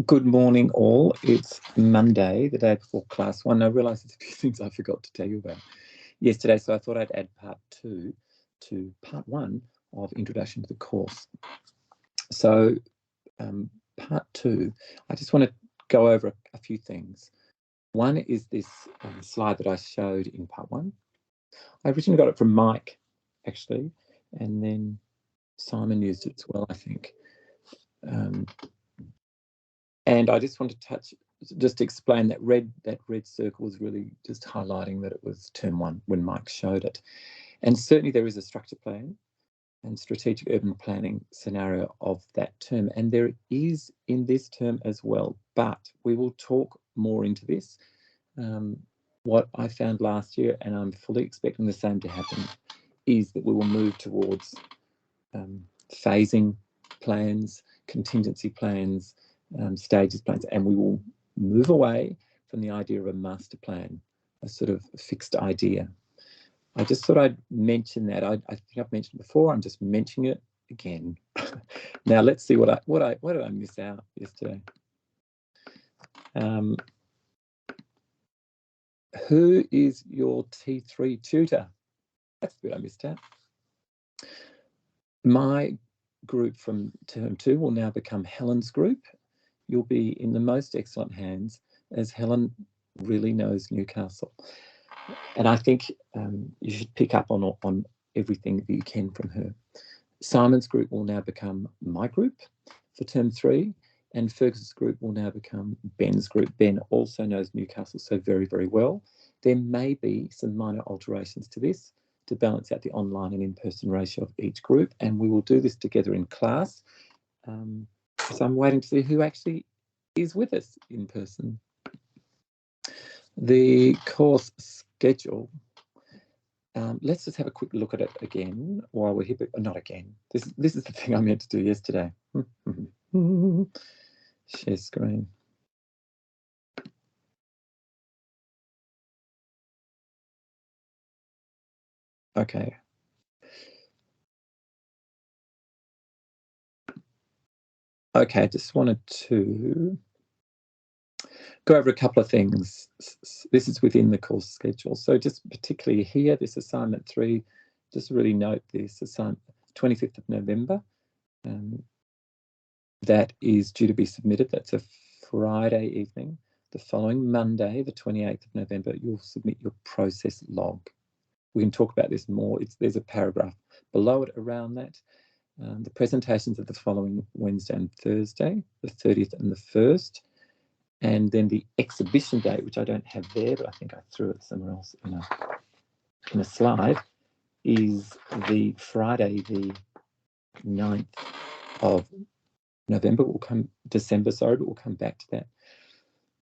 Good morning, all. It's Monday, the day before class one. I realise there's a few things I forgot to tell you about yesterday, so I thought I'd add part two to part one of Introduction to the course. So part two, I just want to go over a few things. One is this slide that I showed in part one. I originally got it from Mike, actually, and then Simon used it as well, I think. And I just want to just explain that red circle was really just highlighting that it was term one when Mike showed it. And certainly there is a structure plan and strategic urban planning scenario of that term. And there is in this term as well, but we will talk more into this. What I found last year, and I'm fully expecting the same to happen, is that we will move towards phasing plans, contingency plans, stages plans, and we will move away from the idea of a master plan, a sort of fixed idea. I just thought I'd mention that. I think I've mentioned it before. I'm just mentioning it again. Now let's see what did I miss out yesterday. Who is your T3 tutor? That's the bit I missed out. My group from term two will now become Helen's group. You'll be in the most excellent hands, as Helen really knows Newcastle. And I think you should pick up on everything that you can from her. Simon's group will now become my group for term three, and Fergus's group will now become Ben's group. Ben also knows Newcastle so very, very well. There may be some minor alterations to this to balance out the online and in-person ratio of each group, and we will do this together in class. So I'm waiting to see who actually is with us in person. The course schedule. Let's just have a quick look at it again while we're here. But not again. This is the thing I meant to do yesterday. Share screen. Okay. Okay, I just wanted to go over a couple of things. This is within the course schedule. So just particularly here, this assignment 3, just really note this assignment, 25th of November. That is due to be submitted. That's a Friday evening. The following Monday, the 28th of November, you'll submit your process log. We can talk about this more. There's a paragraph below it around that. The presentations are the following Wednesday and Thursday, the 30th and the 1st. And then the exhibition date, which I don't have there, but I think I threw it somewhere else in a slide, is the Friday, the 9th of November. December, sorry, but we'll come back to that.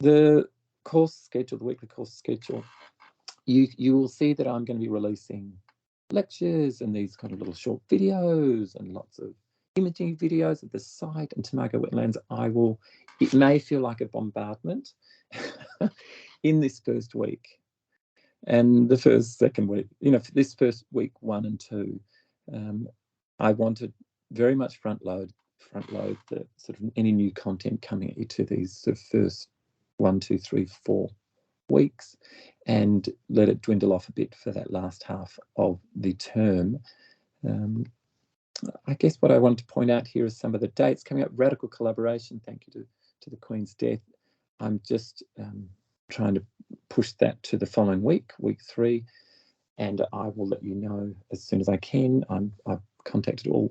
The course schedule, the weekly course schedule, you will see that I'm going to be releasing lectures and these kind of little short videos and lots of imaging videos of the site and Tomago Wetlands. It may feel like a bombardment in this first week and the second week, this first week 1 and 2. I wanted very much front load the sort of any new content coming at you to these sort of first 1, 2, 3, 4 weeks, and let it dwindle off a bit for that last half of the term. I guess what I want to point out here is some of the dates coming up. Radical Collaboration, thank you to the Queen's death. I'm just trying to push that to the following week 3, and I will let you know as soon as I can. I've contacted all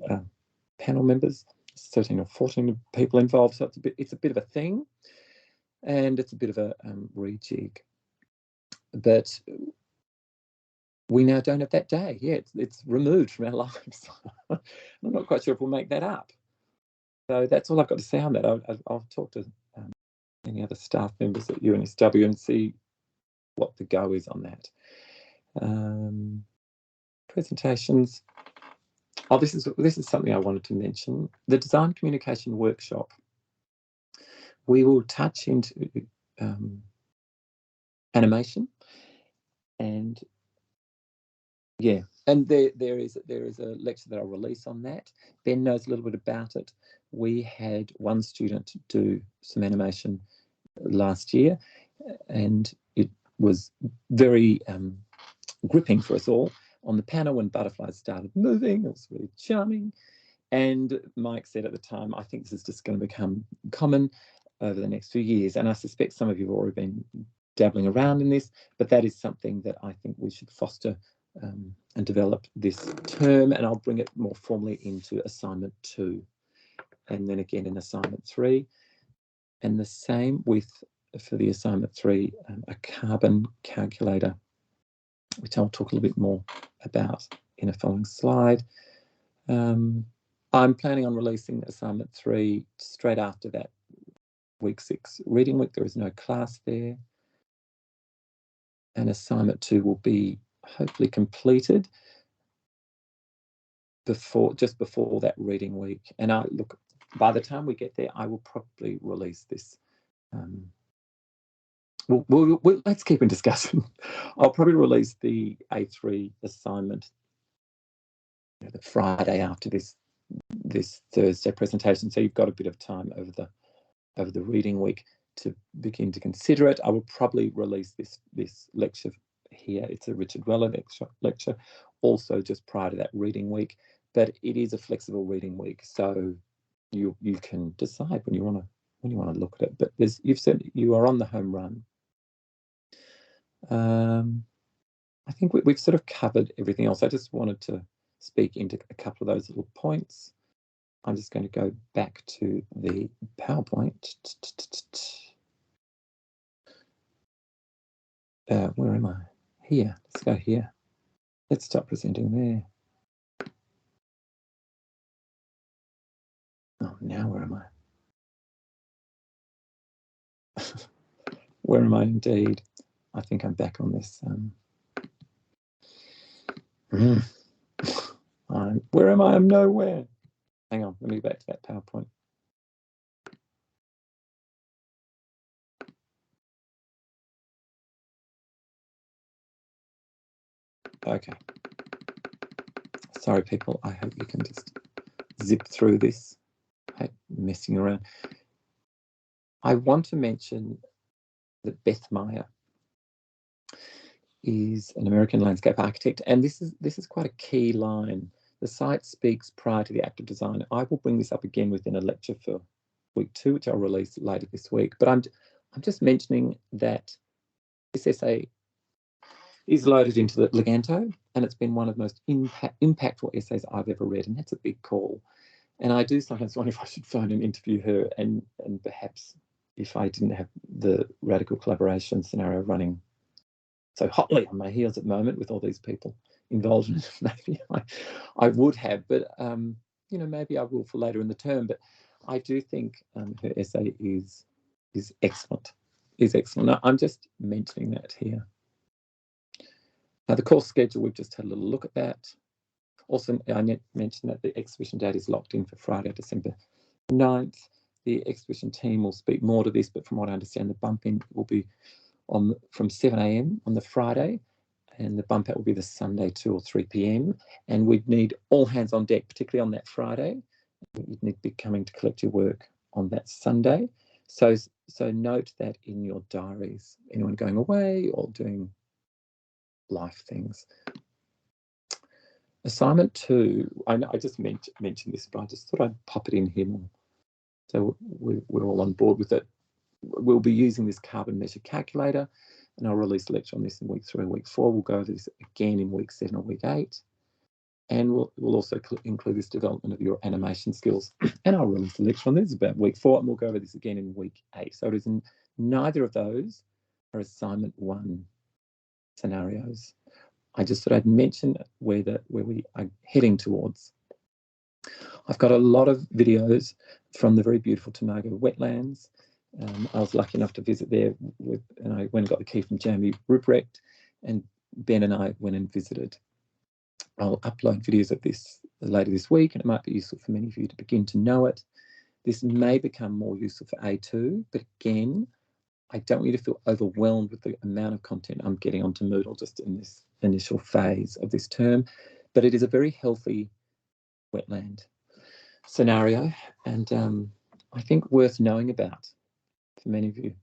panel members, 13 or 14 people involved, so it's a bit of a thing, and it's a bit of a rejig. But we now don't have that day. Yeah, it's removed from our lives. I'm not quite sure if we'll make that up. So that's all I've got to say on that. I'll talk to any other staff members at UNSW and see what the go is on that. Presentations. Oh, this is something I wanted to mention. The Design Communication Workshop. We will touch into animation, and yeah, and there is a lecture that I'll release on that. Ben knows a little bit about it, We had one student do some animation last year, and it was very gripping for us all. On the panel, when butterflies started moving, it was really charming. And Mike said at the time, I think this is just going to become common over the next few years. And I suspect some of you have already been dabbling around in this, but that is something that I think we should foster and develop this term. And I'll bring it more formally into assignment 2, and then again in assignment 3. And the same with, for the assignment 3, a carbon calculator, which I'll talk a little bit more about in a following slide. I'm planning on releasing assignment 3 straight after that week 6 reading week. There is no class there. And assignment 2 will be hopefully completed just before that reading week. And look, by the time we get there, I will probably release this. Let's keep in discussion. I'll probably release the A3 assignment the Friday after this Thursday presentation, so you've got a bit of time over the reading week to begin to consider it. I will probably release this lecture here. It's a Richard Weller lecture, also just prior to that reading week. But it is a flexible reading week, so you can decide when you want to look at it. But you've said you are on the home run. I think we've sort of covered everything else. I just wanted to speak into a couple of those little points. I'm just going to go back to the PowerPoint. Where am I? Here. Let's go here. Let's stop presenting there. Oh, now where am I? Where am I indeed? I think I'm back on this. Where am I? I'm nowhere. Hang on, let me go back to that PowerPoint. Okay. Sorry, people. I hope you can just zip through this. I hate messing around. I want to mention that Beth Meyer is an American landscape architect, and this is quite a key line. The site speaks prior to the act of design. I will bring this up again within a lecture for week 2, which I'll release later this week. But I'm just mentioning that this essay is loaded into the Leganto, and it's been one of the most impactful essays I've ever read, and that's a big call. And I do sometimes wonder if I should phone and interview her, and perhaps if I didn't have the radical collaboration scenario running so hotly on my heels at the moment with all these people involved in it, maybe I would have, but maybe I will for later in the term. But I do think her essay is excellent. Now, I'm just mentioning that here. Now, the course schedule, we've just had a little look at that. Also, I mentioned that the exhibition date is locked in for Friday, December 9th. The exhibition team will speak more to this, but from what I understand, the bump in will be from 7 a.m. on the Friday, and the bump out will be the Sunday 2 or 3 p.m. And we'd need all hands on deck, particularly on that Friday. You'd need to be coming to collect your work on that Sunday. So note that in your diaries, anyone going away or doing life things. Assignment 2, I just mentioned this, but I just thought I'd pop it in here more, so we're all on board with it. We'll be using this carbon measure calculator, and I'll release a lecture on this in week 3 and week 4. We'll go over this again in week 7 or week 8. And we'll also include this development of your animation skills. And I'll release a lecture on this about week 4, and we'll go over this again in week 8. So it is neither of those are assignment 1 scenarios. I just thought I'd mention where we are heading towards. I've got a lot of videos from the very beautiful Tomago wetlands. I was lucky enough to visit there and I went and got the key from Jamie Ruprecht, and Ben and I went and visited. I'll upload videos of this later this week, and it might be useful for many of you to begin to know it. This may become more useful for A2, but again, I don't want you to feel overwhelmed with the amount of content I'm getting onto Moodle just in this initial phase of this term, but it is a very healthy wetland. scenario, and I think worth knowing about for many of you.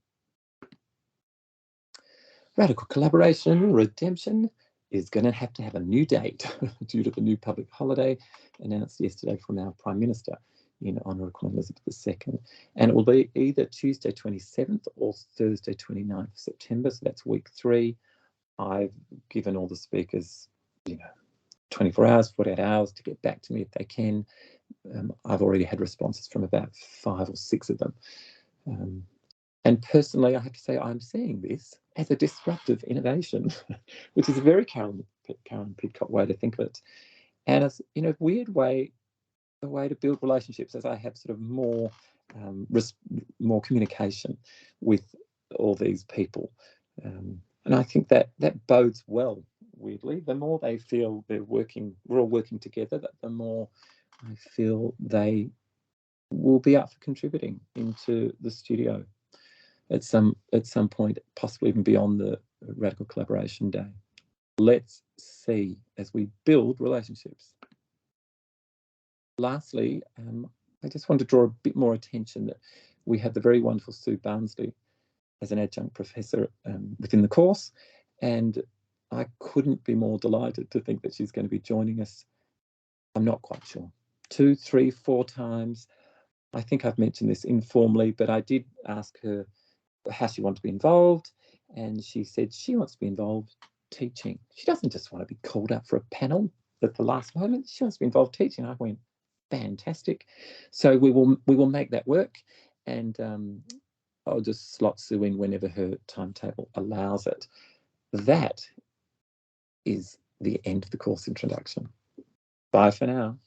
Radical Collaboration Redemption is going to have a new date due to the new public holiday announced yesterday from our Prime Minister in honour of Queen Elizabeth II. And it will be either Tuesday 27th or Thursday 29th of September, so that's week 3. I've given all the speakers, 24 hours, 48 hours to get back to me if they can. I've already had responses from about 5 or 6 of them. And personally, I have to say I'm seeing this as a disruptive innovation, which is a very Carolyn Pidcock way to think of it. And it's, in a weird way, a way to build relationships as I have sort of more communication with all these people. And I think that bodes well, weirdly. The more they feel we're all working together, the more I feel they will be up for contributing into the studio at some point, possibly even beyond the Radical Collaboration Day. Let's see as we build relationships. Lastly, I just want to draw a bit more attention that we have the very wonderful Sue Barnsley as an adjunct professor within the course, and I couldn't be more delighted to think that she's going to be joining us. I'm not quite sure, 2, 3, 4 times. I think I've mentioned this informally, but I did ask her how she wanted to be involved, and she said she wants to be involved teaching. She doesn't just want to be called up for a panel at the last moment. She wants to be involved teaching. I went, fantastic. So we will make that work, and I'll just slot Sue in whenever her timetable allows it. That is the end of the course introduction. Bye for now.